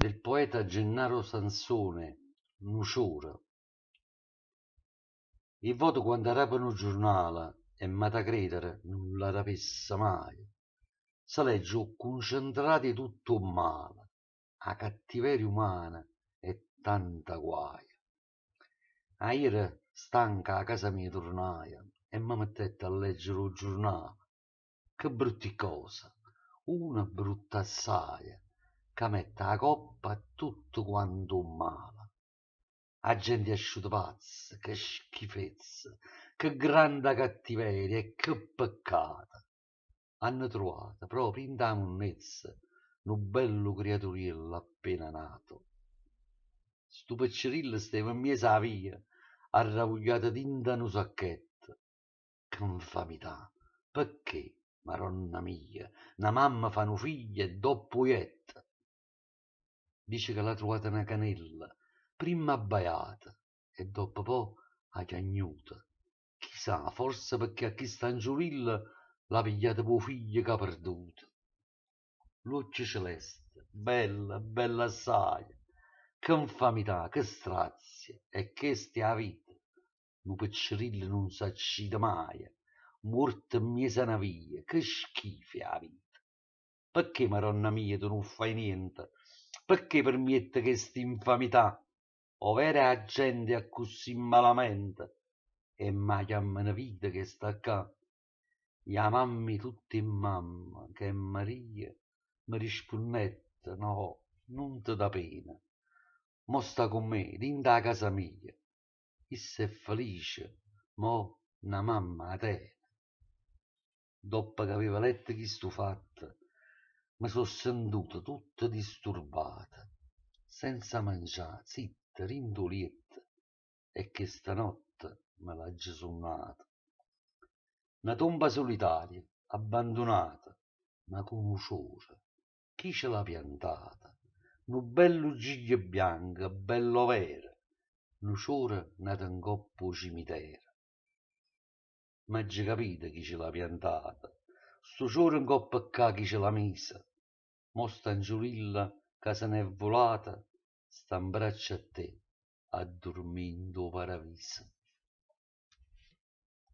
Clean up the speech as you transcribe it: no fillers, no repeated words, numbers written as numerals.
del poeta Gennaro Sansone, Nuciora. Il voto quando rapano il giornale e ma da credere non la rapessa mai. Se legge concentrati tutto male, a cattiveria umana e tanta guaia. A ieri stanca a casa mia tornaia e mi mettette a leggere il giornale. Che brutti cose, una brutta assai, che mette la coppa a tutto quanto male. A gente asciutta pazza, che schifezza, che grande cattiveria e che peccato. Hanno trovato proprio in da monnezza un bello creaturiello appena nato. Sto piccirillo stava in mezzo alla via, arrabbiato dinta un sacchetto. Che infamità! Perché, maronna mia, una mamma fa un figlio e dopo ietta? Dice che l'ha trovata una canella, prima abbaiata e dopo po' ha chiagnuta. Chissà, forse perché a chi sta in giurilla l'ha pigliata po' figlio che ha perduto. Luce celeste, bella, bella assai, che infamità, che strazia, e che stia a vita. Un piccirillo non s'accide mai, morto in mezzo a via, che schifo a vita. Perché, maronna mia, tu non fai niente? Perché permette questa infamità? Ovvero a gente a così malamente e ma chiamano vita che sta qua. Ya mammi tutti in mamma, che è Maria, mi rispondette, no, non ti da pena. Mo sta con me, dinta a casa mia. Issa è felice, mo una mamma a te. Dopo che aveva letto questo fatto, mi sono sentito tutta disturbata, senza mangiare, zitta, rindolietta, e che stanotte me l'ha già suonata. Una tomba solitaria, abbandonata, ma con un ciore. Chi ce l'ha piantata? Un bello giglio bianco, bello vero, un ciore nato in coppo cimitero. Ma già capite chi ce l'ha piantata? Sto ciore in coppa a ca chi ce l'ha messa. Mo sta in giurilla che se n'è volata, sta in braccio a te, a dormire in tuo paradiso.